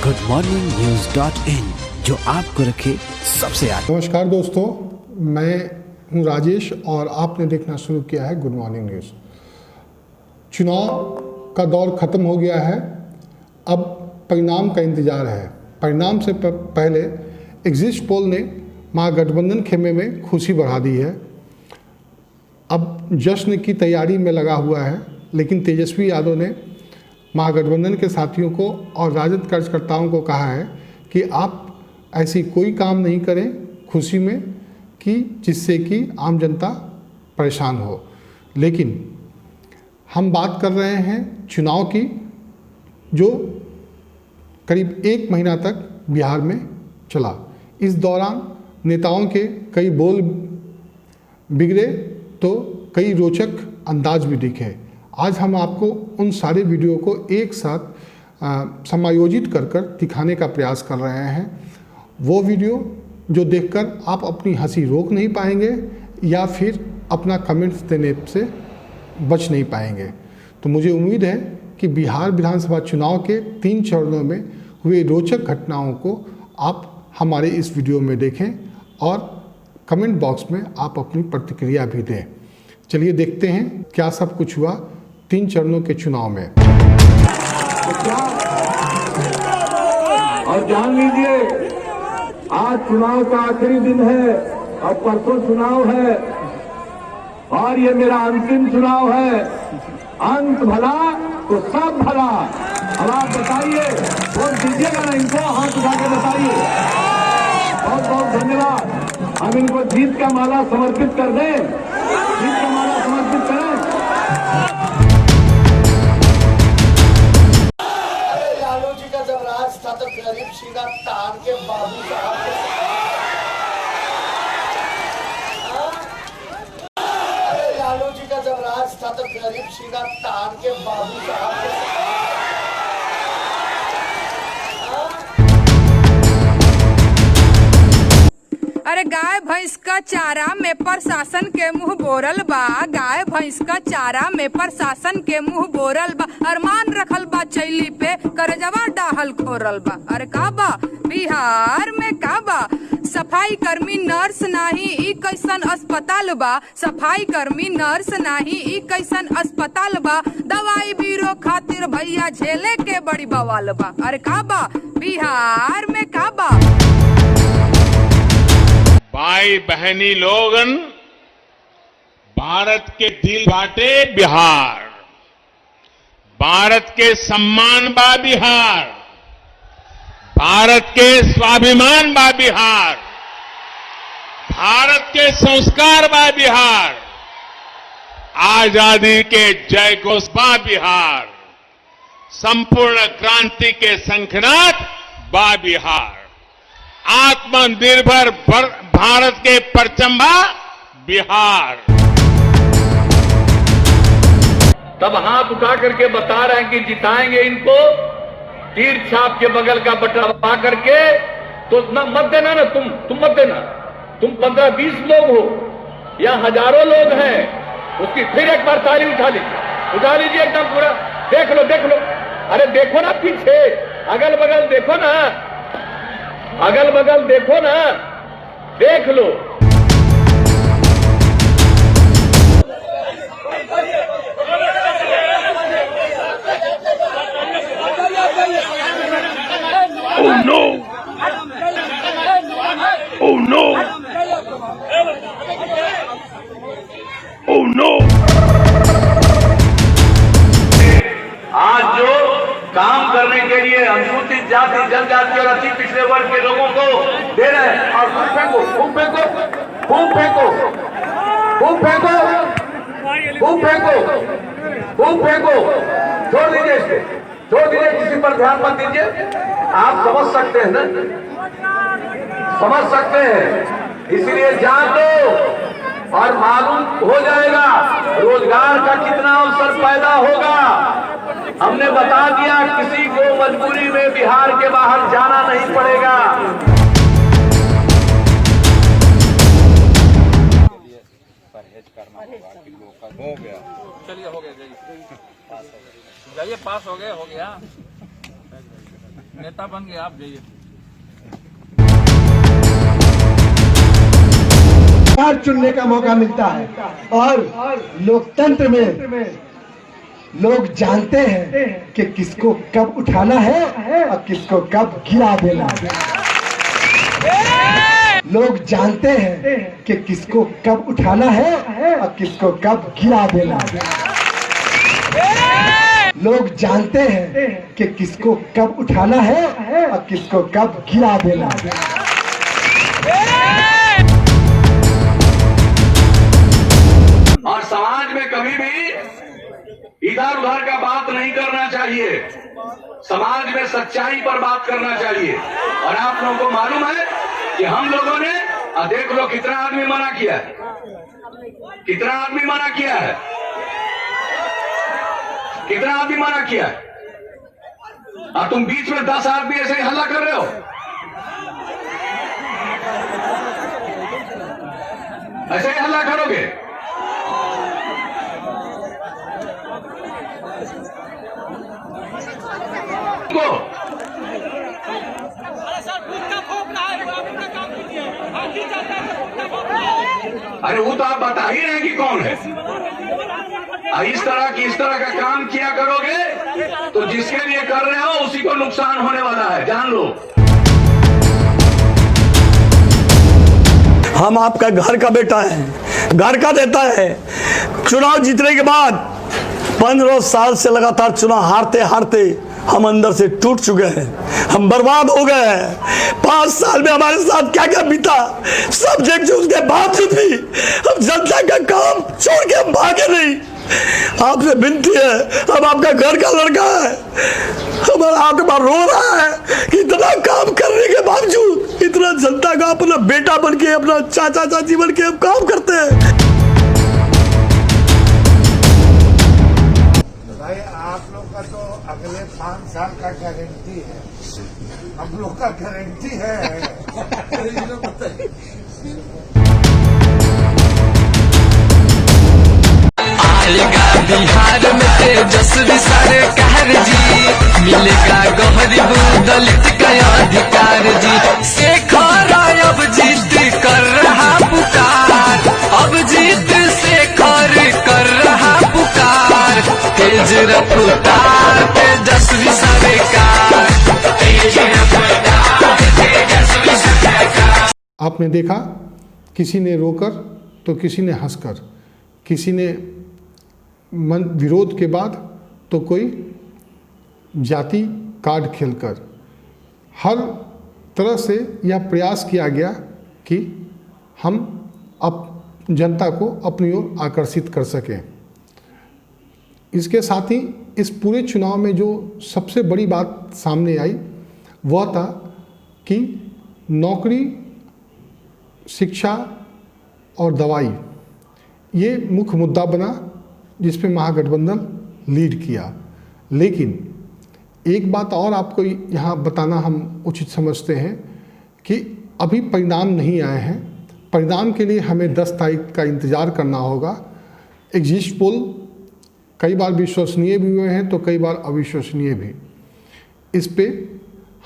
goodmorningnews.in, जो आपको रखे सबसे आगे। नमस्कार दोस्तों, मैं हूं राजेश और आपने देखना शुरू किया है गुड मॉर्निंग न्यूज़। चुनाव का दौर ख़त्म हो गया है, अब परिणाम का इंतज़ार है। परिणाम से पहले एग्जिट पोल ने महागठबंधन खेमे में खुशी बढ़ा दी है। अब जश्न की तैयारी में लगा हुआ है, लेकिन तेजस्वी यादव ने महागठबंधन के साथियों को और राजद कार्यकर्ताओं को कहा है कि आप ऐसी कोई काम नहीं करें खुशी में कि जिससे कि आम जनता परेशान हो। लेकिन हम बात कर रहे हैं चुनाव की, जो करीब 1 महीना तक बिहार में चला। इस दौरान नेताओं के कई बोल बिगड़े तो कई रोचक अंदाज भी दिखे। आज हम आपको उन सारे वीडियो को एक साथ समायोजित कर दिखाने का प्रयास कर रहे हैं। वो वीडियो जो देखकर आप अपनी हंसी रोक नहीं पाएंगे या फिर अपना कमेंट्स देने से बच नहीं पाएंगे। तो मुझे उम्मीद है कि बिहार विधानसभा चुनाव के 3 चरणों में हुए रोचक घटनाओं को आप हमारे इस वीडियो में देखें और कमेंट बॉक्स में आप अपनी प्रतिक्रिया भी दें। चलिए देखते हैं क्या सब कुछ हुआ 3 चरणों के चुनाव में। और जान लीजिए, आज चुनाव का आखिरी दिन है और परसों चुनाव है और ये मेरा अंतिम चुनाव है। अंत भला तो सब भला। अब आप बताइए, वोट दीजिएगा ना इनको? हाथ उठा के बताइए। बहुत बहुत धन्यवाद। हम इनको जीत का माला समर्पित कर दें, जीत का माला समर्पित करें। लालू जी का जब राज था तो गरीब सीधा तार के बाबू साहब के लालू जी का जब राज था तो गरीब सीधा तार के बाबू साहब के अरे गाय भैंस का चारा में प्रशासन के मुंह बोरल बा। गाय भैंस का चारा में प्रशासन के मुंह बोरल बा। अरमान रखल बा चैली पे करजवा डाहल खोरल बा। अरे का बा बिहार में का बा? सफाई कर्मी नर्स नाही ई कैसन अस्पताल बा। सफाई कर्मी नर्स नाही ई कैसन अस्पताल बा। दवाई बीरो खातिर भैया झेले के बड़ी बवाल बा। अरे का बा बिहार में का बा? भाई बहनी लोगन, भारत के दिल बाटे बिहार, भारत के सम्मान बा बिहार, भारत के स्वाभिमान बा बिहार, भारत के संस्कार बा बिहार, आजादी के जय घोष बा बिहार, संपूर्ण क्रांति के शंखनाद बा बिहार, आत्मनिर्भर भारत के परचंबा बिहार। तब हाथ उठा करके बता रहे हैं कि जिताएंगे इनको, तीर छाप के बगल का बटन दबा करके। तो ना मत देना ना, तुम मत देना। तुम 15-20 लोग हो या हजारों लोग हैं, उसकी फिर एक बार ताली उठा लीजिए एकदम पूरा। देख लो। अरे देखो ना पीछे, अगल बगल देखो ना, अगल बगल देखो ना, देख लो। Oh no! Oh no! Oh no! आज जो काम करने के लिए अनुसूचित जाति, जनजाति और अति पिछड़े वर्ग के लोगों को दे रहे हैं, और खूब फेंको। छोड़ दीजिए, किसी पर ध्यान मत दीजिए। आप समझ सकते हैं ना, समझ सकते हैं, इसलिए जान लो और मालूम हो जाएगा रोजगार का कितना अवसर पैदा होगा। हमने बता दिया, किसी को मजबूरी में बिहार के बाहर जाना नहीं पड़ेगा। हो गया, चलिए हो गया, जाइए पास हो गया। नेता बन गए आप जाइए। सरकार चुनने का मौका मिलता है और लोकतंत्र में लोग जानते हैं कि किसको कब उठाना है और किसको कब गिरा देना है। लोग जानते हैं कि किसको कब उठाना है और किसको कब गिरा देना है। लोग जानते हैं कि किसको कब उठाना है और किसको कब गिरा देना है। और समाज में कभी भी इधर उधर का बात नहीं करना चाहिए, समाज में सच्चाई पर बात करना चाहिए। और आप लोगों को मालूम है कि हम लोगों ने देख लो कितना आदमी मना किया है, कितना आदमी मना किया है, कितना आदमी मना किया है। और तुम बीच में 10 आदमी ऐसे ही हल्ला कर रहे हो। ऐसे ही हल्ला करोगे। अरे वो तो आप बता ही रहे हैं कि कौन है। इस तरह का काम किया करोगे तो जिसके लिए कर रहे हो उसी को नुकसान होने वाला है, जान लो। हम आपका घर का बेटा है, घर का देता है। चुनाव जीतने के बाद 15 साल से लगातार चुनाव हारते हारते हम अंदर से टूट चुके हैं, हम बर्बाद हो गए हैं। 5 साल में हमारे साथ क्या क्या बीता सब देख चुके, उसके बावजूद भी हम जनता का काम छोड़ के हम भागे नहीं। आपसे विनती है, हम आपका घर का लड़का है, हमारा आपके पास रो रहा है कि इतना काम करने के बावजूद, इतना जनता का अपना बेटा बन के, अपना चाचा चाची बन के हम काम करते हैं। भाई आप लोग का तो अगले 5 साल का गारंटी है, हम लोग का गारंटी है। आएगा बिहार में तेजस्वी सरकार जी, मिलेगा गरीब दलित का अधिकार जी। शेखर अब जीत कर रहा पुकार, अब जीत शेखर कर रहा पुकार। तेज रफ्तार तेजस्वी सरकार, तेज रफ्तार तेजस्वी सरकार। आपने देखा, किसी ने रोकर तो किसी ने हंसकर, किसी ने विरोध के बाद तो कोई जाति कार्ड खेलकर, हर तरह से यह प्रयास किया गया कि हम जनता को अपनी ओर आकर्षित कर सकें। इसके साथ ही इस पूरे चुनाव में जो सबसे बड़ी बात सामने आई वह था कि नौकरी, शिक्षा और दवाई ये मुख्य मुद्दा बना जिसमें महागठबंधन लीड किया। लेकिन एक बात और आपको यहाँ बताना हम उचित समझते हैं कि अभी परिणाम नहीं आए हैं। परिणाम के लिए हमें 10 तारीख का इंतज़ार करना होगा। एग्जिट पोल कई बार विश्वसनीय भी हुए हैं तो कई बार अविश्वसनीय भी। इस पे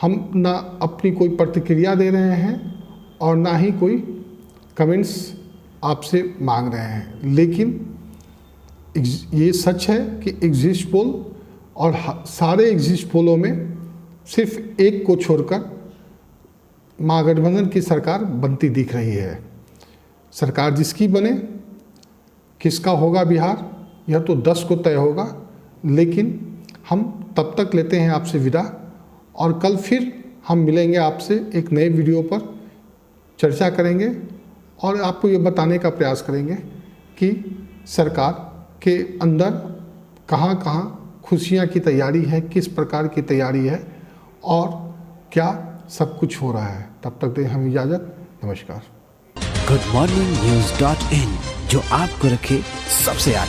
हम ना अपनी कोई प्रतिक्रिया दे रहे हैं और ना ही कोई कमेंट्स आपसे मांग रहे हैं। लेकिन ये सच है कि एग्जिट पोल और सारे एग्जिट पोलों में सिर्फ एक को छोड़कर महागठबंधन की सरकार बनती दिख रही है। सरकार जिसकी बने, किसका होगा बिहार, यह तो 10 को तय होगा। लेकिन हम तब तक लेते हैं आपसे विदा, और कल फिर हम मिलेंगे आपसे एक नए वीडियो पर, चर्चा करेंगे और आपको ये बताने का प्रयास करेंगे कि सरकार के अंदर कहाँ कहाँ खुशियाँ की तैयारी है, किस प्रकार की तैयारी है और क्या सब कुछ हो रहा है। तब तक दें हम इजाज़त। नमस्कार। goodmorningnews.in, जो आपको रखे सबसे आगे।